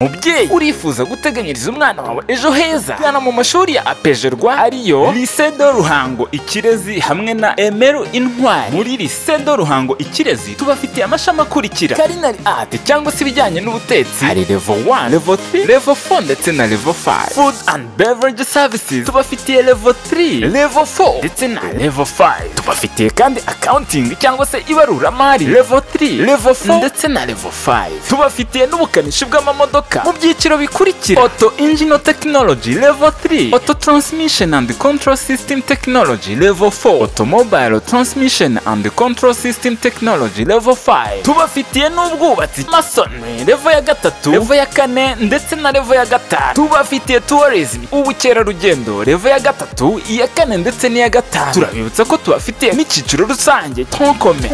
Mubyeyi urifuza guteganyiriza umwana wawe ejo heza, gana mu mashuri ya apejerwa ariyo Lycée de Ruhango-IKIREZI hamwe na Emeru Intwari. Muri Lycée de Ruhango-IKIREZI tubafitiye amashami akurikira: Culinary Art cyangwa se ibijyanye n'ubutetsi, hari level 1, level 3, level 4 ndetse na level 5. Food and Beverage Services tubafitiye level 3, level 4 ndetse na level 5. Tubafitiye kandi Accounting cyangwa se ibaruramari level 3, level 4 ndetse na level 5. Tubafitiye n'ubukanishi bw'amamodoka mu byiciro bikurikira: Auto Engine Technology level 3, Auto Transmission and Control System Technology level 4, Automobile Transmission and Control System Technology level 5. Tubafitiye n'ubwubatsi Masonry level ya 3, level ya 4 ndetse na level ya 5. Tubafitiye Tourism ubukerarugendo level ya 3, iya 4 ndetse n'iya 5. Turabibutsa ko tubafitiye n'icyiciro rusange Tonkome.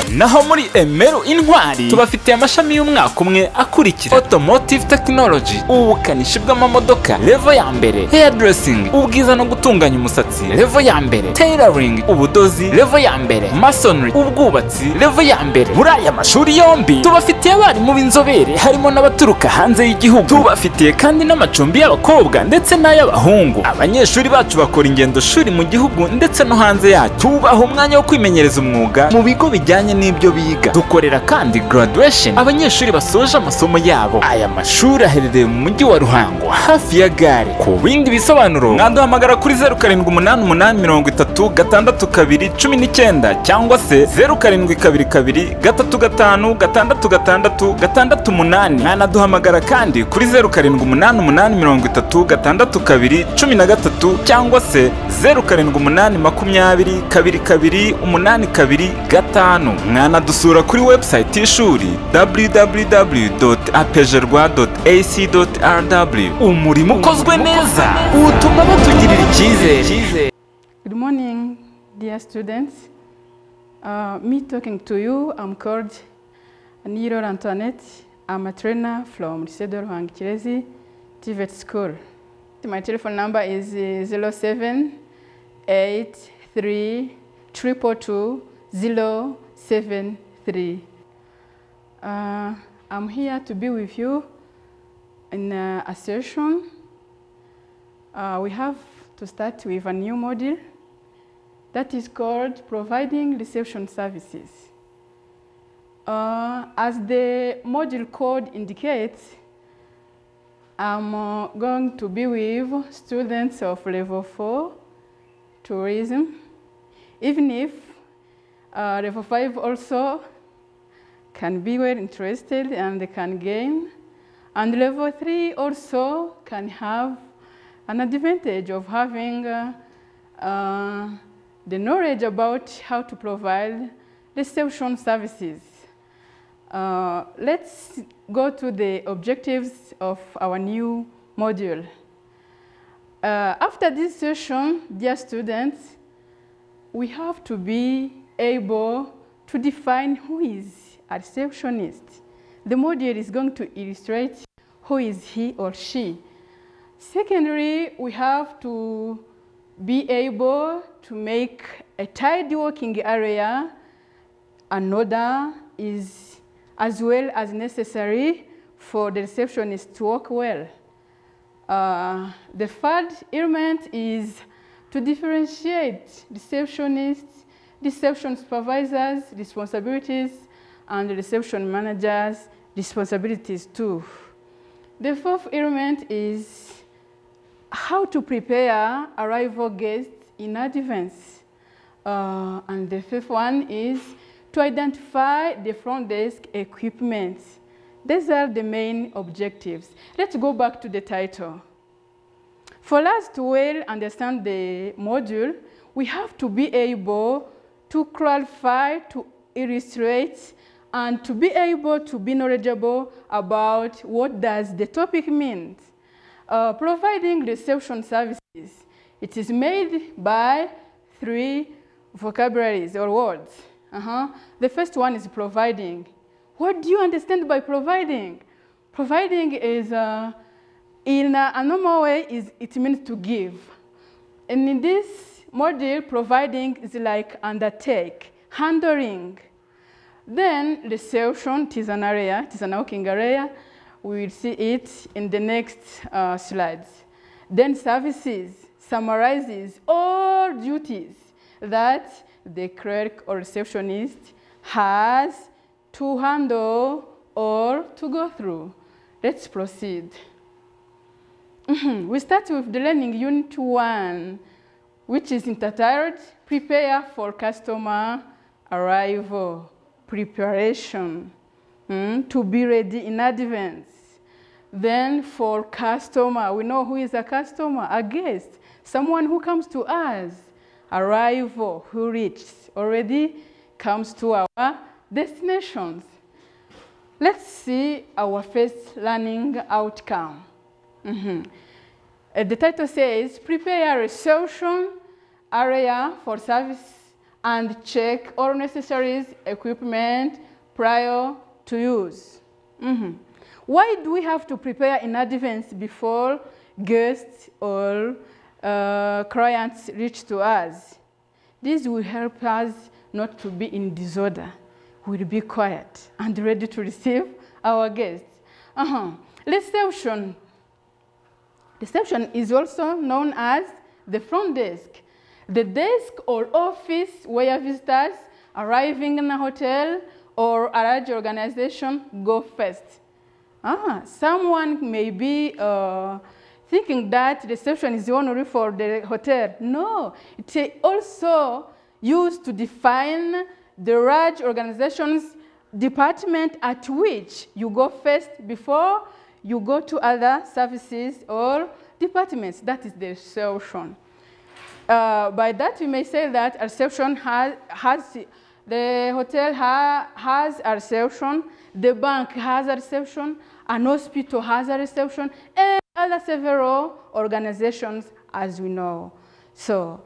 Naho muri Emeru Intwari tubafitiye amashami y'umwaka umwe akurikira: Automotive Technology ubukanishi bw'amamodoka level ya mbere, Hairdressing ubwiza no gutunganya umusatsi level ya mbere, Tailoring ubudozi level ya mbere, Masonry ubwubatsi level ya mbere. Muri aya mashuri yombi tubafitiye abarimu b'inzobere harimo n'abaturuka hanze y'igihugu. Tubafitiye kandi n'amacumbi y'abakobwa ndetse n'ay'abahungu. Abanyeshuri bacu bakora ingendo shuri mu gihugu ndetse no hanze yacu. Tubaha umwanya wo kwimenyereza umwuga mu bigo bijyanye n'ibyo biga. Dukorera kandi graduation abanyeshuri basoje amasomo yabo. Aya mashuri aherereye mu mujyi wa Ruhango hafi ya gare. Ku bindi bisobanuro mwaduhamagara kuri 0788366219 cyangwa se 0722356668. Mwanaduhamagara kandi kuri 0788366213 cyangwa se 0788202285. Mwanadusura kuri website y'ishuri www.apejerwa.ac.rw. Umurimo ukozwe neza utuma batugirira icyizere. Good morning, dear students. Me talking to you, I'm called Niro Antoinette. I'm a trainer from Lycée de Ruhango-IKIREZI TVET school. My telephone number is 0783222073. I'm here to be with you in a session. We have to start with a new module that is called Providing Reception Services. As the module code indicates, I'm going to be with students of level 4 tourism, even if level 5 also can be well interested and they can gain, and level 3 also can have an advantage of having the knowledge about how to provide reception services. Let's go to the objectives of our new module. After this session, dear students, we have to be able to define who is a receptionist. The module is going to illustrate who is he or she. Secondly, we have to be able to make a tidy working area. An order is as well as necessary for the receptionist to work well. The third element is to differentiate receptionists, reception supervisors' responsibilities, and the reception managers' responsibilities too. The fourth element is how to prepare arrival guests in advance. And the fifth one is to identify the front desk equipment. These are the main objectives. Let's go back to the title. For us to well understand the module, we have to be able to clarify, to illustrate, and to be able to be knowledgeable about what does the topic mean. Providing reception services. It is made by 3 vocabularies or words. The first one is providing. What do you understand by providing? Providing is, in a normal way, it means to give. And in this module, providing is like undertake, handling. Then reception, it is an area, it is an working area We will see it in the next slides. Then services summarizes all duties that the clerk or receptionist has to handle or to go through. Let's proceed. We start with the learning unit 1, which is entitled Prepare for Customer Arrival. Preparation, to be ready in advance. Then for customer, we know who is a customer, a guest, someone who comes to us. Arrival, who reaches, already comes to our destinations. Let's see our first learning outcome. The title says, prepare a reception area for service and check all necessary equipment prior to use. Why do we have to prepare in advance before guests or clients reach to us? This will help us not to be in disorder. We'll be quiet and ready to receive our guests. Reception. Reception is also known as the front desk. The desk or office where visitors arriving in a hotel or a large organization go first. Someone may be thinking that reception is only for the hotel. No, it's also used to define the large organization's department at which you go first before you go to other services or departments. That is the reception. By that, we may say that a reception the hotel has a reception, the bank has a reception, an hospital has a reception, and other several organizations, as we know. So,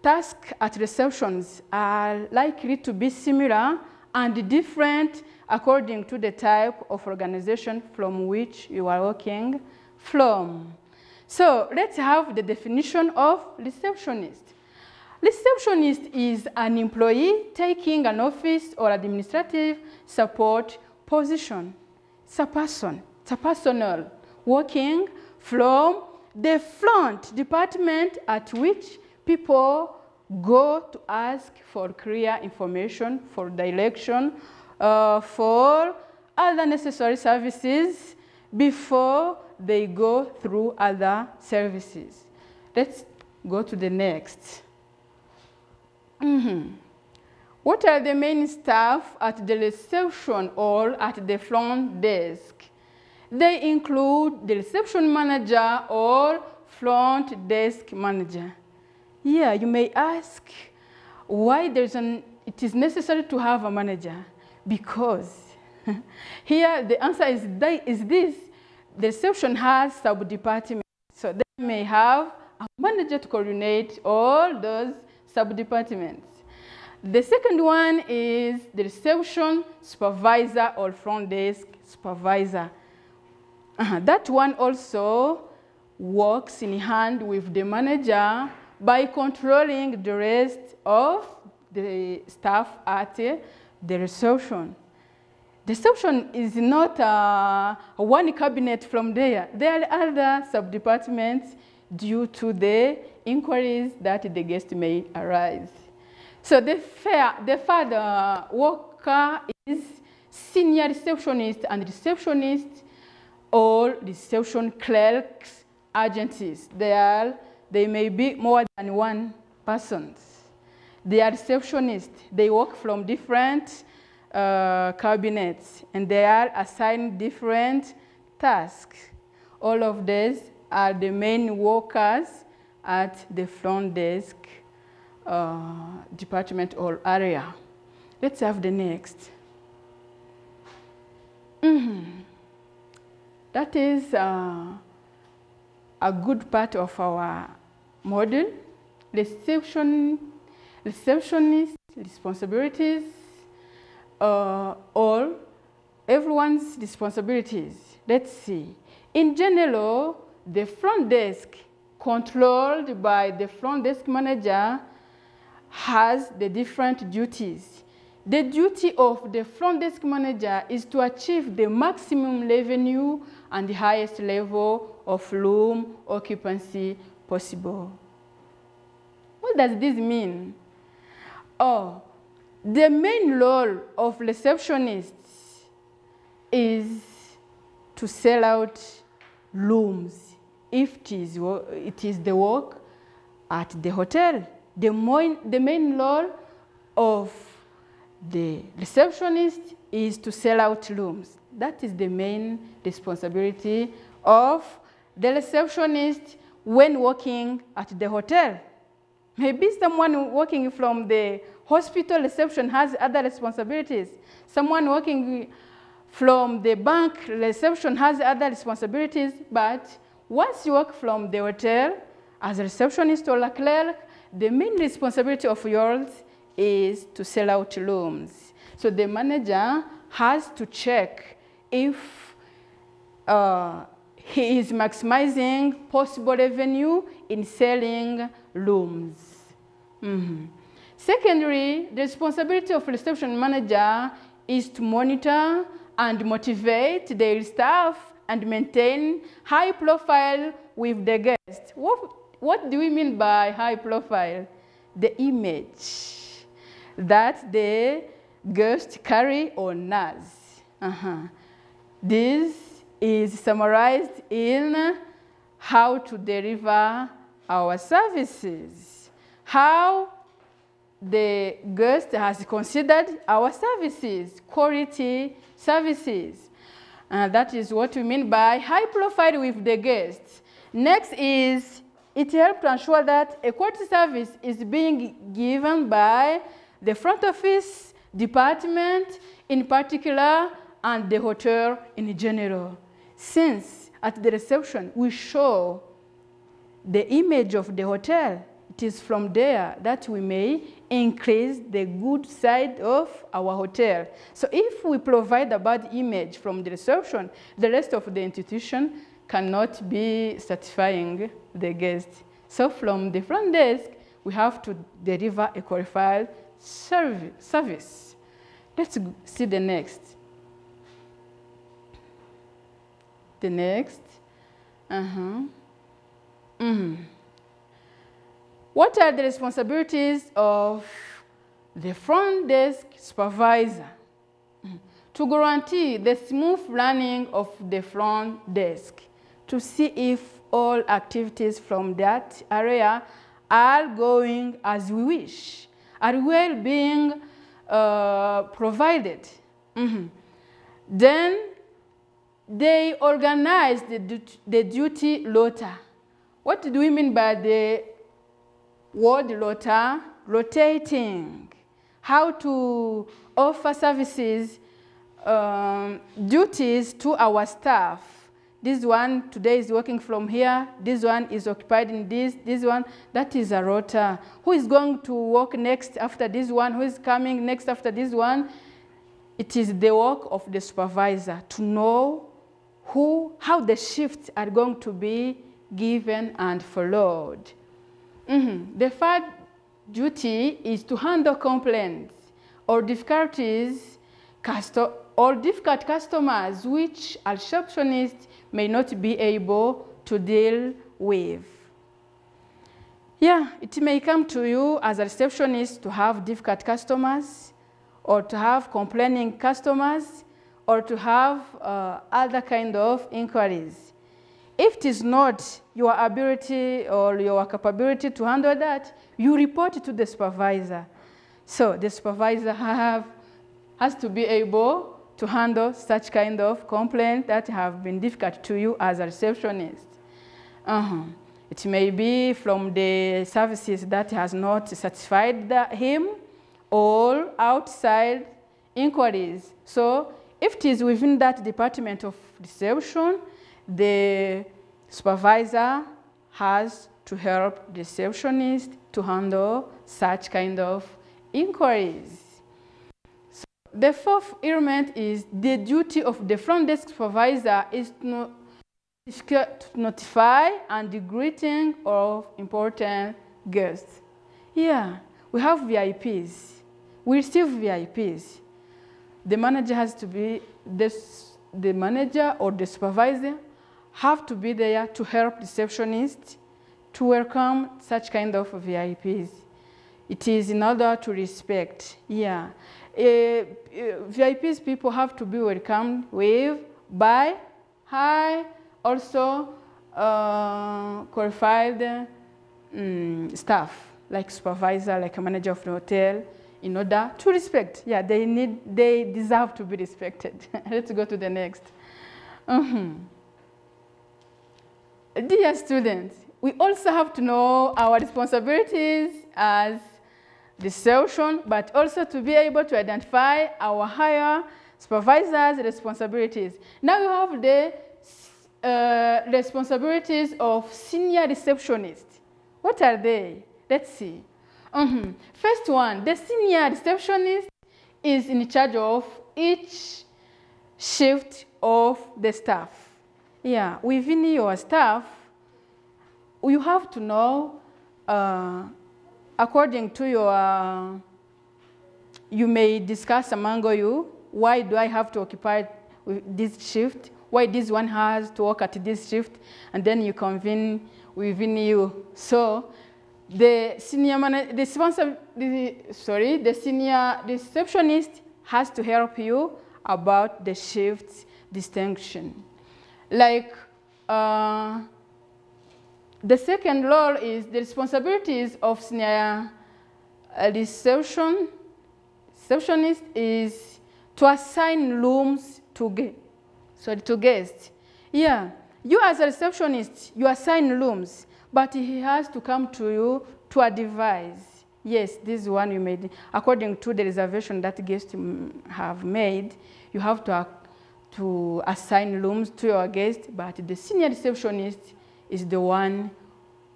tasks at receptions are likely to be similar and different according to the type of organization from which you are working from. So let's have the definition of receptionist. Receptionist is an employee taking an office or administrative support position. It's a person, it's a personnel working from the front department at which people go to ask for clear information, for direction, for other necessary services before they go through other services. Let's go to the next. What are the main staff at the reception or at the front desk? They include the reception manager or front desk manager. Yeah, you may ask why it is necessary to have a manager. Because here the answer is this. The reception has sub-departments. So they may have a manager to coordinate all those sub-departments. The second one is the reception supervisor or front desk supervisor. That one also works in hand with the manager by controlling the rest of the staff at the reception. The reception is not one cabinet from there. There are other sub-departments due to the inquiries that the guest may arise. So the third worker is senior receptionist and receptionist or reception clerks agencies. They may be more than one person. They are receptionists. They work from different cabinets and they are assigned different tasks. All of these are the main workers at the front desk department or area. Let's have the next. That is a good part of our model. Receptionist responsibilities, all everyone's responsibilities. Let's see. In general, the front desk, controlled by the front desk manager, has the different duties. the duty of the front desk manager is to achieve the maximum revenue and the highest level of room occupancy possible. What does this mean? Oh, the main role of receptionists is to sell out rooms if it is the work at the hotel. The main role of the receptionist is to sell out rooms. That is the main responsibility of the receptionist when working at the hotel. Maybe someone working from the hospital reception has other responsibilities. Someone working from the bank reception has other responsibilities, but once you work from the hotel as a receptionist or a clerk, the main responsibility of yours is to sell out rooms. So the manager has to check if he is maximizing possible revenue in selling rooms. Secondly, the responsibility of reception manager is to monitor and motivate their staff and maintain high profile with the guests. What do we mean by high profile? The image that the guests carry on us. This is summarized in how to deliver our services, how the guest has considered our services, quality services. That is what we mean by high profile with the guests. Next is, it helps to ensure that a quality service is being given by the front office department in particular and the hotel in general. Since at the reception we show the image of the hotel, it is from there that we may increase the good side of our hotel. So if we provide a bad image from the reception, the rest of the institution cannot be satisfying the guest. So from the front desk, we have to deliver a qualified service. Let's see the next. The next. What are the responsibilities of the front desk supervisor? To guarantee the smooth running of the front desk, to see if all activities from that area are going as we wish, are well being provided. Then they organize the duty rota. What do we mean by the word rota? Rotating. How to offer services, duties to our staff. This one today is working from here. This one is occupied in this one. That is a rota. Who is going to work next after this one? Who is coming next after this one? It is the work of the supervisor to know how the shifts are going to be given and followed. The third duty is to handle complaints or difficulties or difficult customers which a receptionist may not be able to deal with. Yeah, it may come to you as a receptionist to have difficult customers or to have complaining customers or to have other kind of inquiries. If it is not your ability or your capability to handle that, you report it to the supervisor. So the supervisor has to be able to handle such kind of complaints that have been difficult to you as a receptionist. It may be from the services that has not satisfied him or outside inquiries. So if it is within that department of reception, the supervisor has to help the receptionist to handle such kind of inquiries. So the fourth element is the duty of the front desk supervisor is to notify and the greeting of important guests. Yeah, we have VIPs. we receive VIPs. The manager has to be, the manager or the supervisor have to be there to help receptionists to welcome such kind of VIPs. It is in order to respect, yeah. VIPs people have to be welcomed with by high, also qualified staff, like supervisor, like a manager of the hotel, in order to respect. Yeah, they deserve to be respected. Let's go to the next. Dear students, we also have to know our responsibilities as reception, but also to be able to identify our higher supervisors' responsibilities. Now you have the responsibilities of senior receptionists. What are they? Let's see. First one, the senior receptionist is in charge of each shift of the staff. Yeah, within your staff, you have to know, according to your, you may discuss among you, why do I have to occupy this shift? Why this one has to work at this shift? And then you convene within you. So the senior the senior receptionist has to help you about the shift distinction. Like the second role is the responsibilities of senior receptionist is to assign rooms to guests. Yeah, you as a receptionist, you assign rooms, but he has to come to you to advise. Yes, this one you made. According to the reservation that guests have made, you have to assign rooms to your guests, but the senior receptionist is the one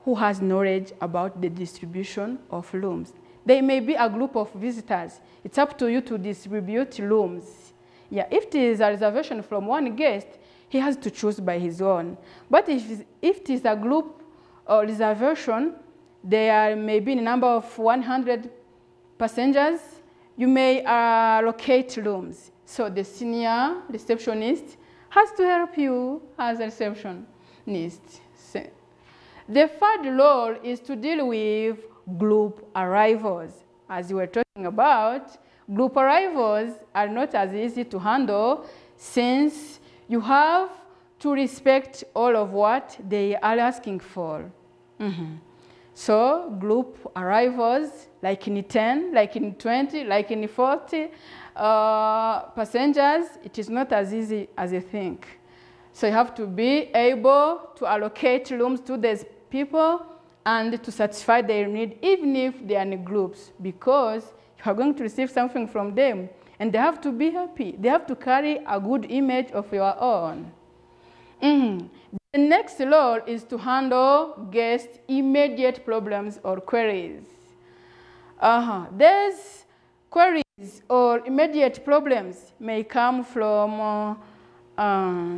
who has knowledge about the distribution of rooms. There may be a group of visitors. It's up to you to distribute rooms. Yeah, if it is a reservation from one guest, he has to choose by his own. But if it is a group or reservation, there may be a number of 100 passengers, you may allocate rooms. So the senior receptionist has to help you as a receptionist. The third role is to deal with group arrivals. As you were talking about, group arrivals are not as easy to handle since you have to respect all of what they are asking for. So group arrivals, like in 10, like in 20, like in 40 passengers, it is not as easy as you think. So you have to be able to allocate rooms to these people and to satisfy their need, even if they are in groups, because you are going to receive something from them, and they have to be happy. They have to carry a good image of your own. The next role is to handle guests' immediate problems or queries. These queries or immediate problems may come from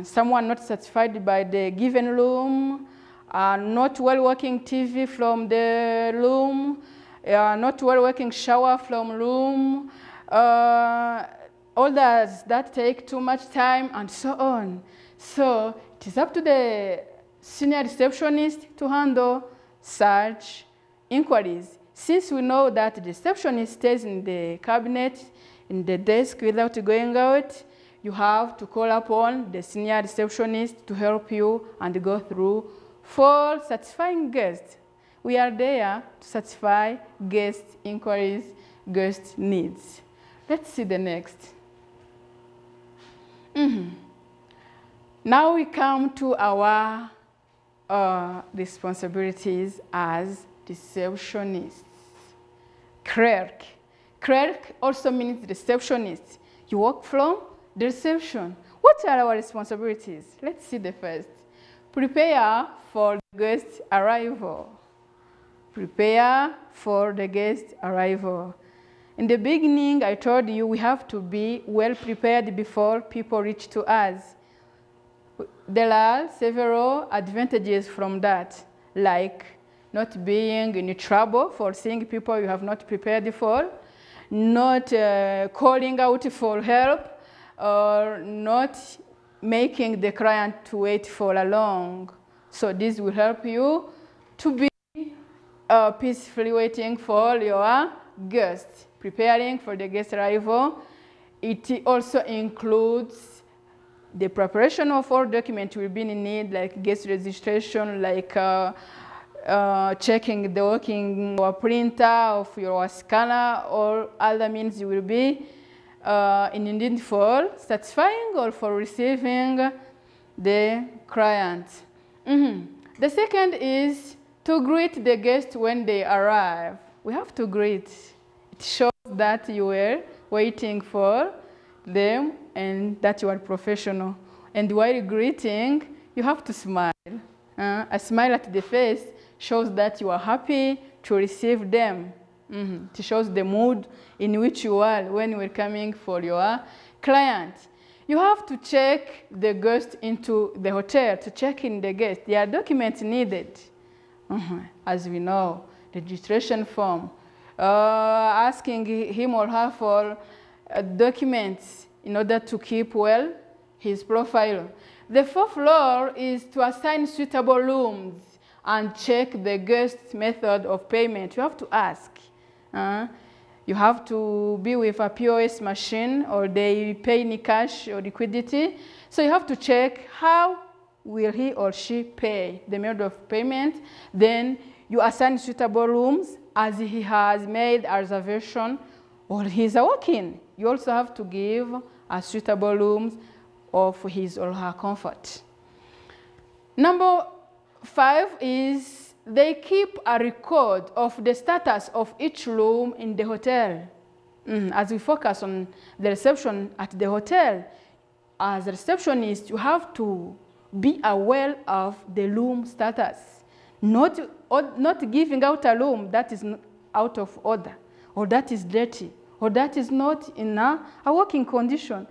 someone not satisfied by the given room, not well-working TV from the room, not well-working shower from room, all that take too much time, and so on. So it is up to the senior receptionist to handle such inquiries. Since we know that the receptionist stays in the cabinet, in the desk without going out, you have to call upon the senior receptionist to help you and go through for satisfying guests. We are there to satisfy guest inquiries, guest needs. Let's see the next. Now we come to our responsibilities as receptionists. Clerk. Clerk also means receptionist. You work from the reception. What are our responsibilities? Let's see the first. Prepare for the guest arrival. Prepare for the guest arrival. In the beginning, I told you we have to be well prepared before people reach to us. There are several advantages from that, like not being in trouble for seeing people you have not prepared for, not calling out for help, or not making the client to wait for a long. So this will help you to be peacefully waiting for your guest, preparing for the guest arrival. It also includes the preparation of all documents will be in need, like guest registration, like checking the working or printer of your scanner, or other means you will be in need for satisfying or for receiving the client. The second is to greet the guest when they arrive. We have to greet. It shows that you were waiting for them and that you are professional. And while greeting, you have to smile. A smile at the face shows that you are happy to receive them. It shows the mood in which you are when you are coming for your client. You have to check the guest into the hotel, to check in the guest. There are documents needed. As we know, registration form, asking him or her for documents in order to keep well his profile. The fourth floor is to assign suitable rooms and check the guest's method of payment. You have to ask. You have to be with a POS machine, or they pay in cash or liquidity. So you have to check how will he or she pay, the method of payment. Then you assign suitable rooms as he has made a reservation or he's a walk-in. You also have to give a suitable rooms of his or her comfort. Number 5 is they keep a record of the status of each room in the hotel. As we focus on the reception at the hotel, as a receptionist, you have to be aware of the room status. Not giving out a room that is out of order, or that is dirty, or that is not in a working condition.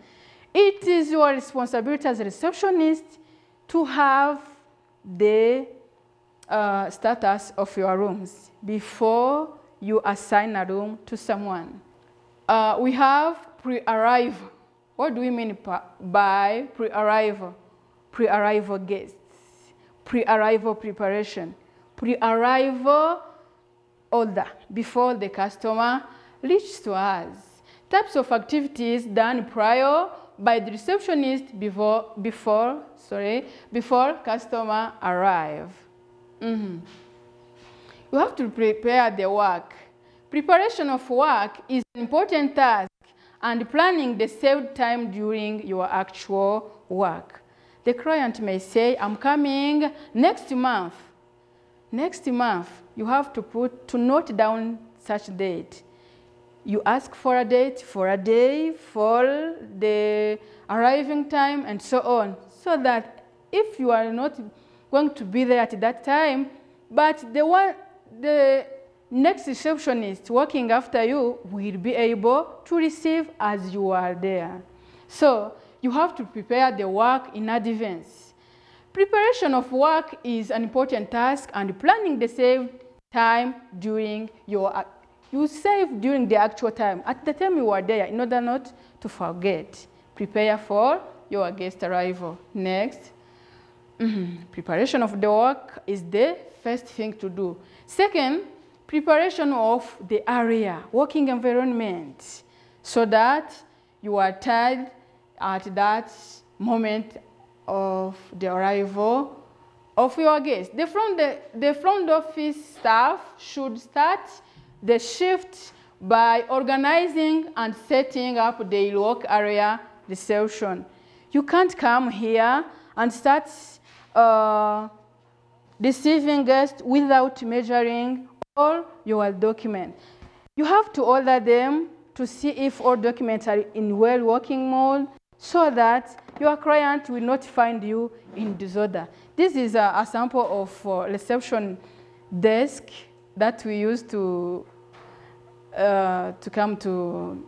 It is your responsibility as a receptionist to have the status of your rooms before you assign a room to someone. We have pre-arrival. What do we mean by pre-arrival? Pre-arrival guests, pre-arrival preparation, pre-arrival order before the customer reaches to us. Types of activities done prior by the receptionist before customer arrive. You have to prepare the work. Preparation of work is an important task, and planning the saved time during your actual work. The client may say, I'm coming next month. Next month, you have to note down such date. You ask for a date, for a day, for the arriving time, and so on, so that if you are not going to be there at that time, but the next receptionist working after you will be able to receive as you are there. So you have to prepare the work in advance. Preparation of work is an important task, and planning the saved time during you save during the actual time, at the time you are there, in order not to forget. Prepare for your guest arrival. Next, preparation of the work is the first thing to do. Second, preparation of the area, working environment, so that you are tired at that moment of the arrival of your guest. The front office staff should start the shift by organizing and setting up the work area reception. You can't come here and start receiving guests without measuring all your documents. You have to order them to see if all documents are in well working mode, so that your client will not find you in disorder. This is a sample of reception desk that we use to come to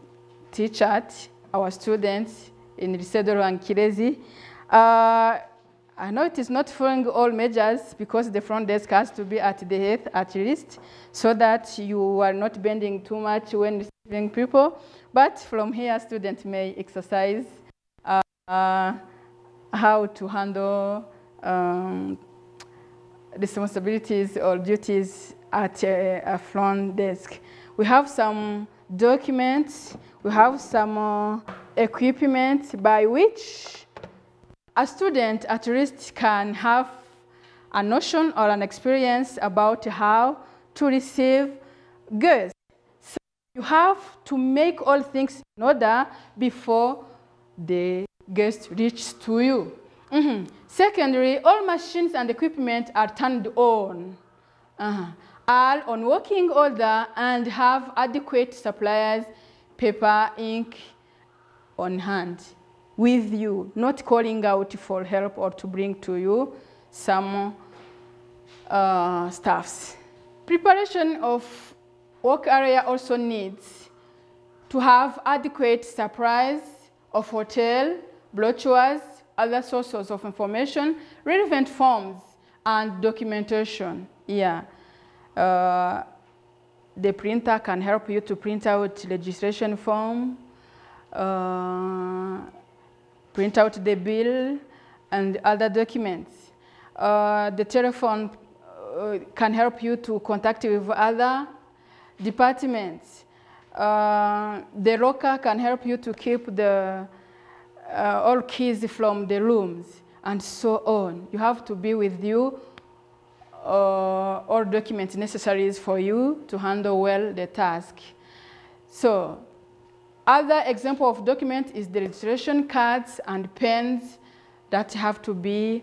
teach at our students in Receptionists. I know it is not following all measures because the front desk has to be at the height at least so that you are not bending too much when receiving people. But from here, students may exercise how to handle responsibilities or duties at a front desk. We have some documents, we have some equipment by which a student at least can have a notion or an experience about how to receive guests. So you have to make all things in order before the guest reaches to you. Secondly, all machines and equipment are turned on, are on working order, and have adequate supplies, paper, ink on hand with you, not calling out for help or to bring to you some staffs. Preparation of work area also needs to have adequate supplies of hotel, brochures, other sources of information, relevant forms, and documentation. Yeah. The printer can help you to print out registration form, print out the bill, and other documents. The telephone can help you to contact with other departments. The locker can help you to keep the all keys from the rooms, and so on. You have to be with you all documents necessary for you to handle well the task. So, other example of document is the registration cards and pens that have to be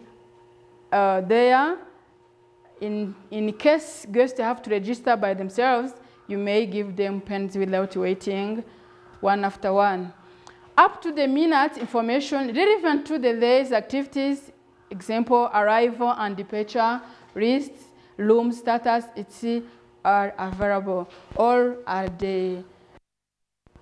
there. In case guests have to register by themselves, you may give them pens without waiting one after one. Up to the minute information relevant to the day's activities, example, arrival and departure, lists, room status, etc. are available. All are the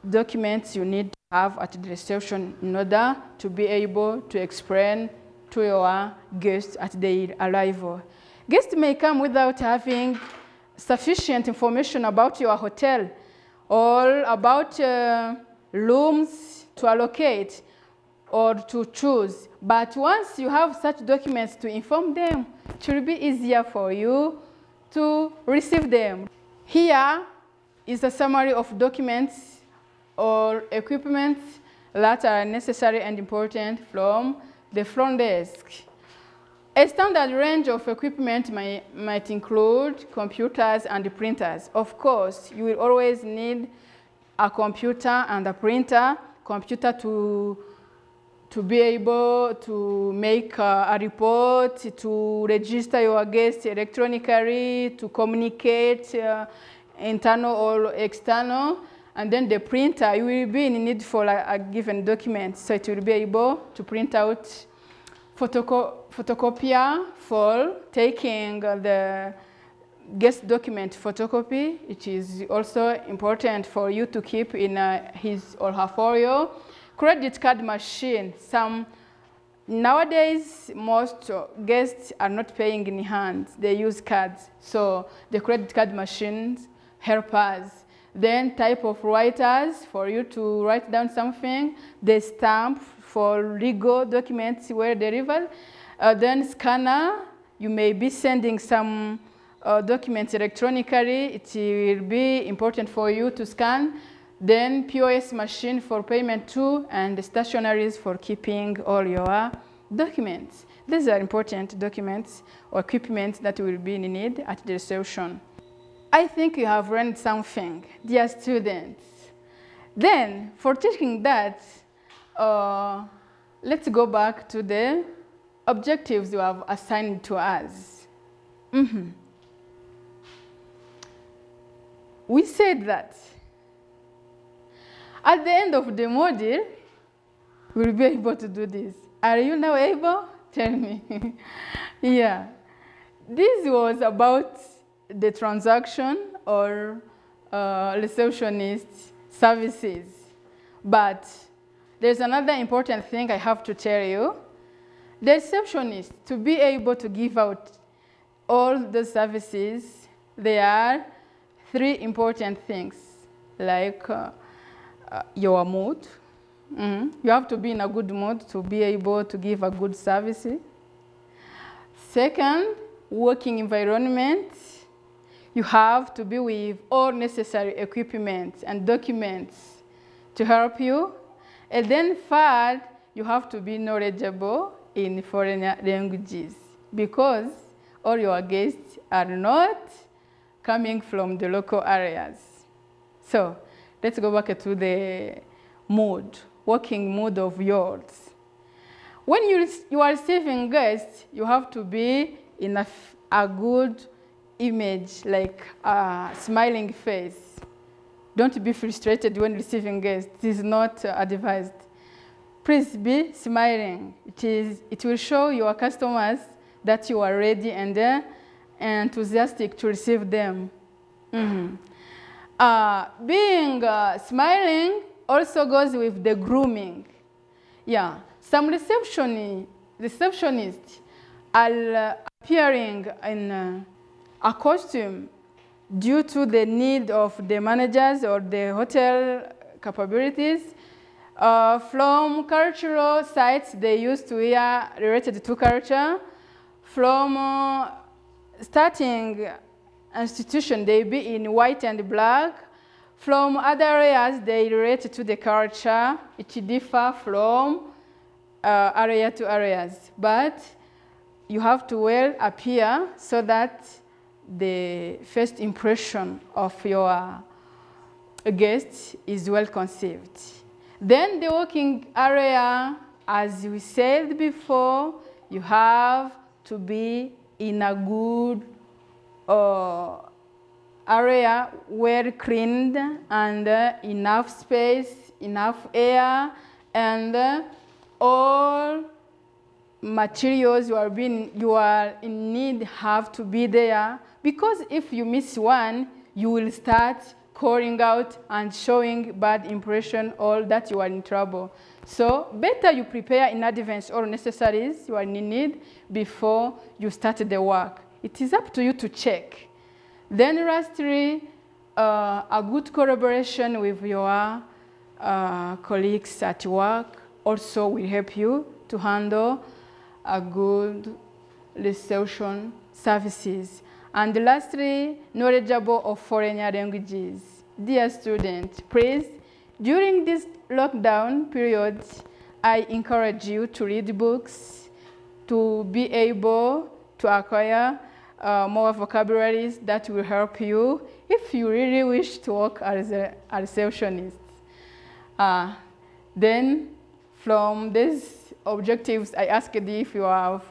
documents you need to have at the reception in order to be able to explain to your guests at their arrival. Guests may come without having sufficient information about your hotel or about rooms to allocate or to choose. But once you have such documents to inform them, it will be easier for you to receive them. Here is a summary of documents or equipment that are necessary and important from the front desk. A standard range of equipment might include computers and printers. Of course, you will always need a computer and a printer. Computer to be able to make a report, to register your guests electronically, to communicate internal or external. And then the printer, you will be in need for a given document. So it will be able to print out photocopier for taking the guest document photocopy. It is also important for you to keep in his or her folio. Credit card machine. Nowadays, most guests are not paying in hand. They use cards. So the credit card machines help us. Then type of writers for you to write down something. The stamp for legal documents were delivered. Then scanner. You may be sending some documents electronically. It will be important for you to scan. Then POS machine for payment too, and the stationaries for keeping all your documents. These are important documents or equipment that will be in need at the reception. I think you have learned something, dear students. Then, for teaching that, let's go back to the objectives you have assigned to us. We said that at the end of the module, we'll be able to do this. Are you now able? Tell me. Yeah. This was about the transaction or receptionist services. But there's another important thing I have to tell you. The receptionist, to be able to give out all the services, there are three important things, like your mood. You have to be in a good mood to be able to give a good service. Second, working environment. You have to be with all necessary equipment and documents to help you. And then third, you have to be knowledgeable in foreign languages because all your guests are not coming from the local areas. So let's go back to the mood, working mood of yours. When you are receiving guests, you have to be in a good image, like a smiling face. Don't be frustrated when receiving guests. This is not advised. Please be smiling. It will show your customers that you are ready and enthusiastic to receive them. Being smiling also goes with the grooming. Yeah, some receptionists are appearing in a costume due to the need of the managers or the hotel capabilities. From cultural sites, they used to wear related to culture. From starting institution, they be in white and black. From other areas, they relate to the culture. It differs from area to areas. But you have to well appear so that the first impression of your guest is well conceived. Then the working area, as we said before, you have to be in a good area, well cleaned, and enough space, enough air, and all materials you are in need have to be there, because if you miss one, you will start calling out and showing bad impression, all that you are in trouble. So better you prepare in advance all necessaries you are in need before you start the work. It is up to you to check. Then lastly, a good collaboration with your colleagues at work also will help you to handle a good reception services. And lastly, knowledgeable of foreign languages. Dear students, please, during this lockdown period, I encourage you to read books, to be able to acquire more vocabularies that will help you if you really wish to work as a receptionist. Then, from these objectives, I asked if you have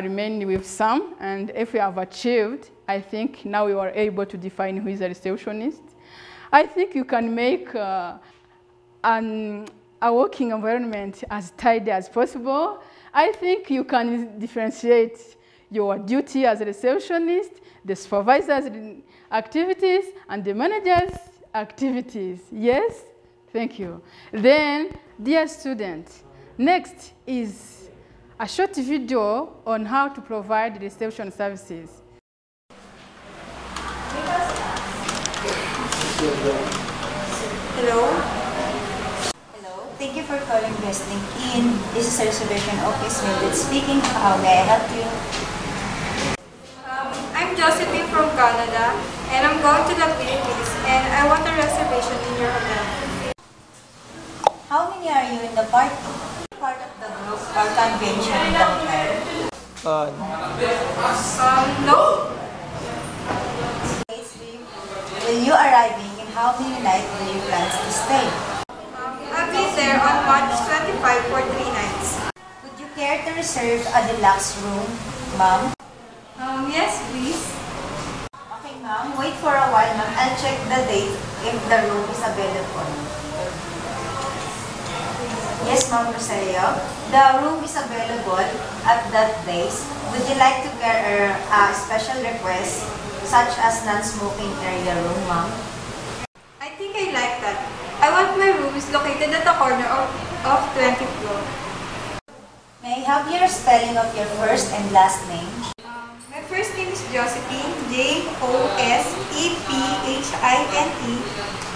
remained with some, and if you have achieved, I think now you are able to define who is a receptionist. I think you can make a working environment as tidy as possible. I think you can differentiate your duty as a receptionist, the supervisor's activities, and the manager's activities. Yes? Thank you. Then, dear students, next is a short video on how to provide reception services. Hello. Hello. Thank you for calling Guest LinkedIn. This is a reservation office. Mildred speaking. How may I help you? I'm Josephine from Canada, and I'm going to the Philippines, and I want a reservation in your hotel. How many are you in the party? Part of the group or convention in the hotel? No. Will you arriving and how many nights do you plan to stay? I'll be there on March 25 for 3 nights. Would you care to reserve a deluxe room, ma'am? Yes, please. Okay, ma'am. Wait for a while, ma'am. I'll check the date if the room is available. Yes, ma'am, Rosario. The room is available at that date. Would you like to get a special request, such as non-smoking area room, ma'am? I think I like that. I want my room is located at the corner of 20th floor. May I have your spelling of your first and last name? My first name is Josephine, Josephine,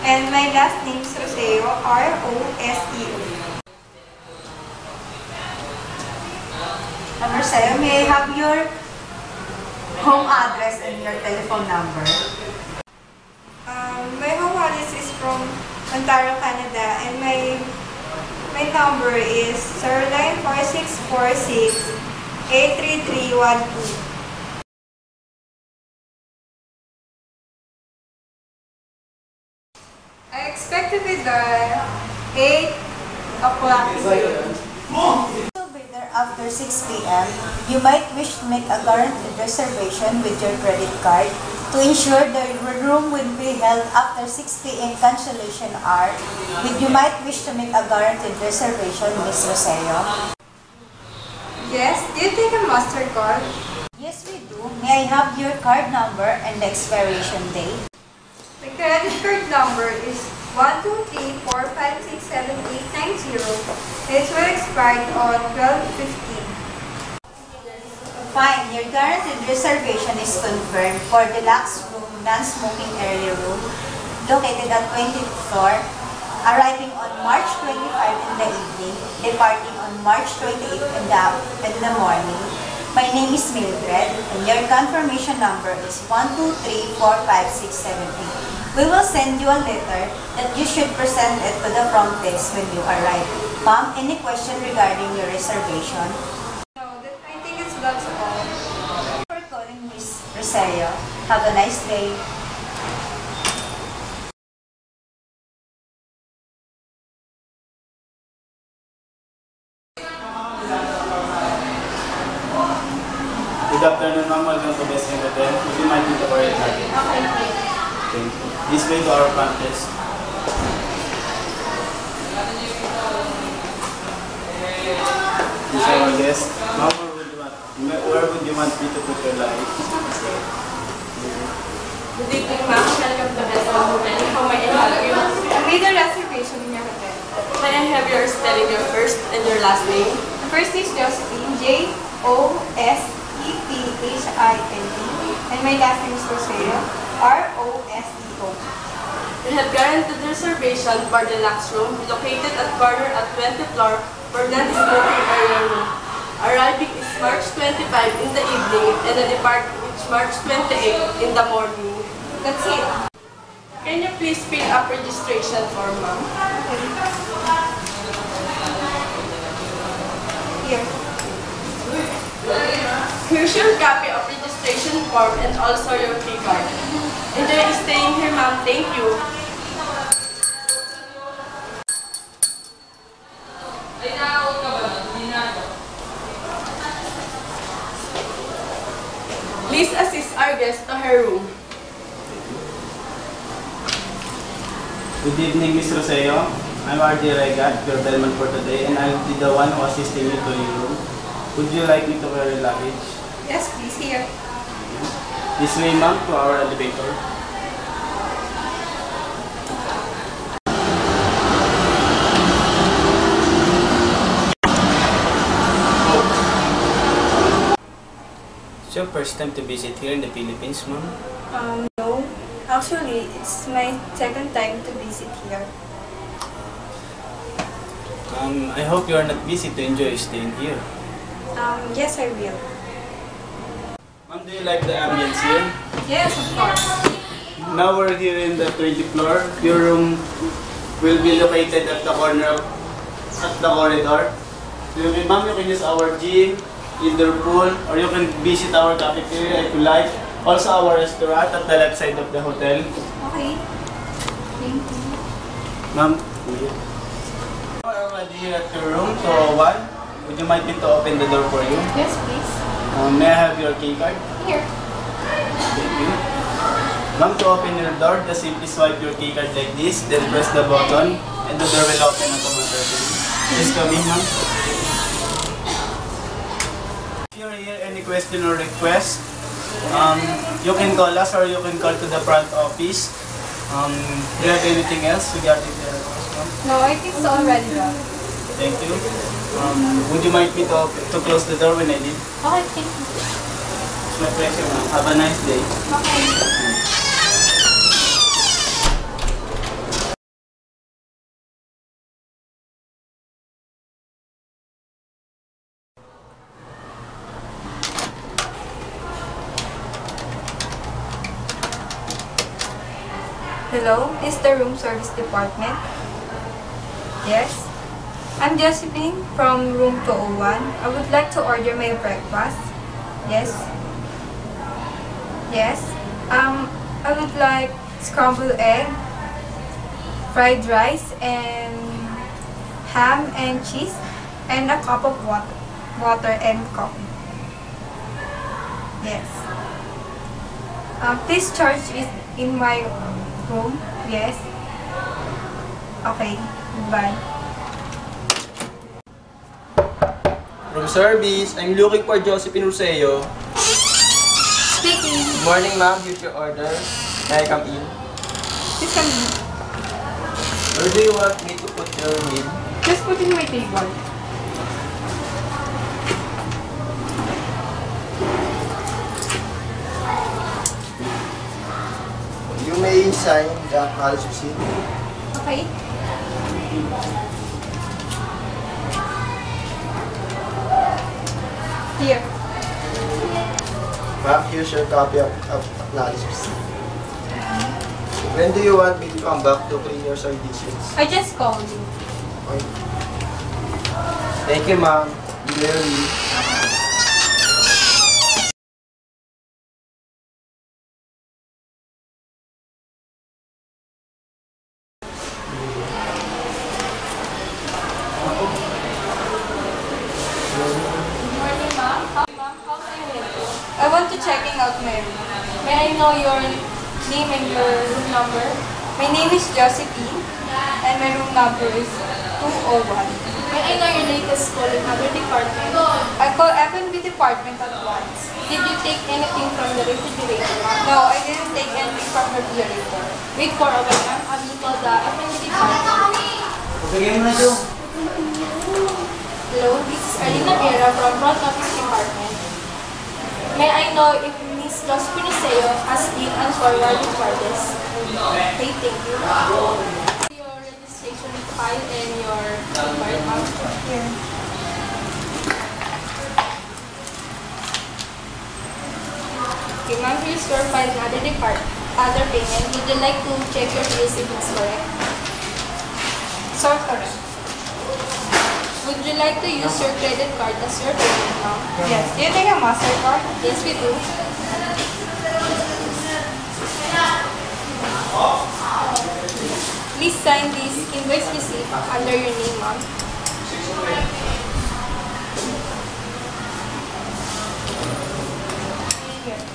and my last name is Roseo, Roseo. Roseo, may I have your home address and your telephone number? My home address is from Ontario, Canada, and my number is 094646-83312. I expect to be there 8 o'clock. After 6 p.m., you might wish to make a guaranteed reservation with your credit card to ensure the room will be held after 6 p.m. cancellation hour. You might wish to make a guaranteed reservation, Ms. Roseo. Yes, do you take a MasterCard? Yes, we do. May I have your card number and the expiration date? The credit card number is 12345678890. It will expire on 12/15. Fine. Your guaranteed reservation is confirmed for deluxe room, non-smoking area room, located at 20th floor, arriving on March 25 in the evening, departing on March 28 in the morning. My name is Mildred, and your confirmation number is 123456788. We will send you a letter that you should present it to the front desk when you arrive. Ma'am, any question regarding your reservation? No, I think that's all. Thank you for calling Ms. Roseo. Have a nice day. Good afternoon, ma'am. Welcome to Best Hotel. Would you mind to correct that? Okay. Thank you. This way to our front desk. This is our guest. Ma'am, where would you want me to put your luggage? Good evening, ma'am. Welcome to Best Hotel. How may I help you? I made a reservation in your hotel. May I have your spelling your first and your last name? The first name is Josephine, Josephine, and my last name is Roseo, Roseo. You have guaranteed reservation for the deluxe room located at corner at 20th floor for non-smoking area room. Arriving is March 25 in the evening and the departing is March 28 in the morning. That's it. Can you please fill up registration form, ma'am? Here. Here's your copy of registration form and also your key card. Enjoy staying here, ma'am. Thank you. Please assist our guest to her room. Good evening, Ms. Roseo. I'm R.D. Regat, your bellman for today, and I'll be the one who assisting you to your room. Would you like me to wear your luggage? Yes, please, here. This way, ma'am, to our elevator. It's your first time to visit here in the Philippines, ma'am? No. Actually, it's my second time to visit here. I hope you are not busy to enjoy staying here. Yes, I will. Ma'am, do you like the ambience here? Yes, of course. Now we're here in the 20th floor. Your room will be located at the corner at the corridor. Ma'am, you can use our gym, indoor pool, or you can visit our cafeteria if you like. Also our restaurant at the left side of the hotel. Okay. Thank you. Ma'am, we're already here at your room, so would you mind me to open the door for you? Yes, please. May I have your key card? Here. Thank you. Ma'am, to open your door, just simply swipe your key card like this, then press the button, and the door will open automatically. Please come in, ma'am. If you're here, any question or request, you can call us or you can call to the front office. Do you have anything else regarding the request, ma'am? No, I think it's already done. Thank you. Would you mind me to close the door when I leave? Okay, thank you. It's my pleasure, ma'am. Have a nice day. Okay. Hello, is the room service department? Yes. I'm Josephine from room 201. I would like to order my breakfast. Yes. Yes. I would like scrambled egg, fried rice, and ham and cheese, and a cup of water and coffee. Yes. Please charge it in my room. Yes. Okay. Bye. Room service, I'm looking for Josephine Roseo. Speaking. Good morning, ma'am. Here's your order. May I come in? Please come in. Where do you want me to put your meal? Just put it in my table. You may sign the acknowledged receipt. Okay. Here. Ma'am, here's your copy of acknowledged receipt. When do you want me to come back to clean your side dishes? I just called you. Okay. Thank you, ma'am. You may leave. I want to checking out my room. May I know your name and your room number? My name is Josephine, and my room number is 201. May I know your latest call in other department? I call F&B department at once. Did you take anything from the refrigerator? No, I didn't take anything from the refrigerator. Wait for a while, ma'am. I will call the F&B department. Hello, this is Alina Vera from Front Office Department. May I know if Miss Josephine Roseo has been and forwarded for this? Okay, thank you. Your registration file and your card, ma'am. Here. Okay, ma'am, here's your file in other payment. Would you like to check your bills if it's correct? So correct. Would you like to use your credit card as your payment, ma'am? Yes. Do you take a MasterCard? Yes, we do. Please sign this invoice receipt under your name, ma'am.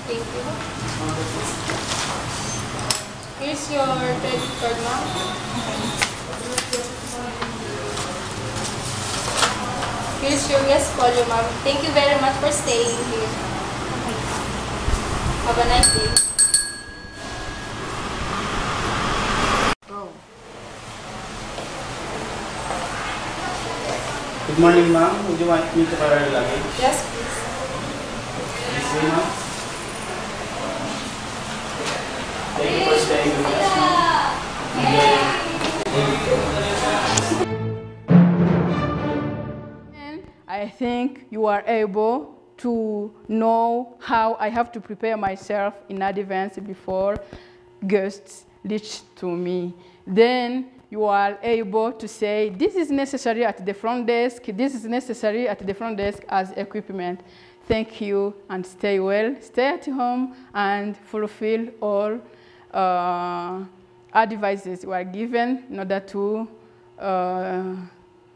Thank you. Here's your credit card, ma'am. Here's your guest folio, ma'am. Thank you very much for staying here. Have a nice day. Good morning, ma'am. Would you want me to carry your luggage? Yes, please. This way, ma'am. Thank you for staying with us, ma'am. I think you are able to know how I have to prepare myself in advance before guests reach to me. Then you are able to say, this is necessary at the front desk, this is necessary at the front desk as equipment. Thank you and stay well, stay at home and fulfill all advices you are given in order to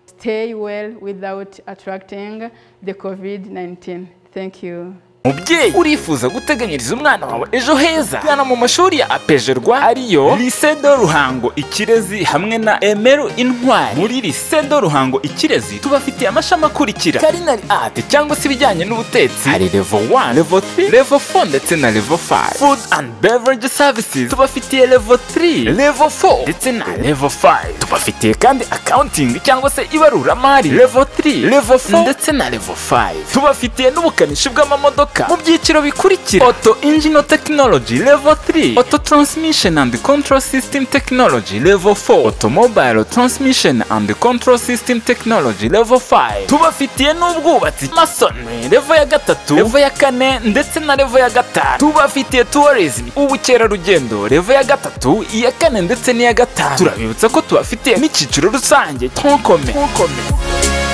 stay well without attracting the COVID-19. Thank you. mubyeyi urifuza guteganyiriza umwana wawe ejo heza, gana mu mashuri ya apejerwa ariyo Lycée de Ruhango-IKIREZI hamwe na Emeru Intwari. Muri Lycée de Ruhango-IKIREZI tubafitiye amashami akurikira: Culinary Art cyangwa se ibijyanye n'ubutetsi, hari level 1, level 3, level 4 ndetse na level 5. Food and Beverage Services tubafitiye level 3, level 4 ndetse na level 5. Tubafitiye kandi Accounting cyangwa se ibaruramari level 3, level 4 ndetse na level 5. Tubafitiye n'ubukanishi bw'amamodoka mu byiciro bikurikira: Auto Engine Technology level 3, Auto Transmission and Control System Technology level 4, Automobile Transmission and Control System Technology level 5. Tubafitiye n'ubwubatsi Masonry level ya 3, level ya 4 ndetse na level ya 5. Tubafitiye Tourism ubukerarugendo level ya 3, iya 4 ndetse n'iya 5. Turabibutsa ko tubafitiye n'icyiciro rusange Tonkome.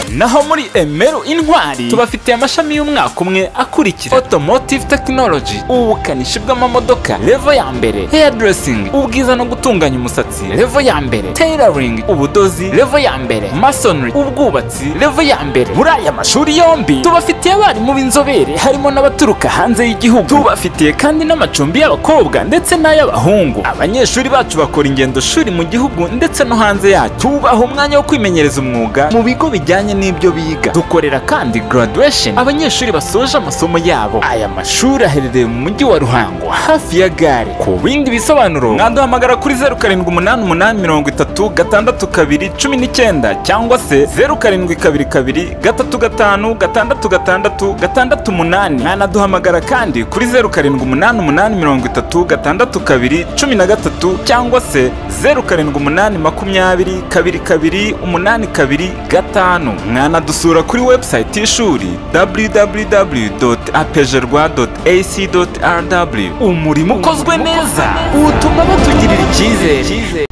Naho muri Emeru Intwari tubafitiye amashami y'umwaka umwe akurikira: Automotive Technology ubukanishi bw'amamodoka level ya mbere, Hairdressing ubwiza no gutunganya umusatsi level ya mbere, Tailoring ubudozi level ya mbere, Masonry ubwubatsi level ya mbere. Muri aya mashuri yombi tubafitiye abarimu b'inzobere harimo n'abaturuka hanze y'igihugu. Tubafitiye kandi n'amacumbi y'abakobwa ndetse n'ay'abahungu. Abanyeshuri bacu bakora ingendo shuri mu gihugu ndetse no hanze yacu. Tubaha umwanya wo kwimenyereza umwuga mu bigo bijyanye n'ibyo biga. Dukorera kandi graduation abanyeshuri basoje amasomo yabo. Aya mashuri aherereye mu mujyi wa Ruhango hafi ya gare. Ku bindi bisobanuro mwaduhamagara kuri 0788366219 cyangwa se 0722356668. Mwanaduhamagara kandi kuri 0788366213 cyangwa se 0788202285. Mwanadusura kuri website y'ishuri www.apejerwa.ac.rw. Umurimo ukozwe neza utuma batugirira icyizere.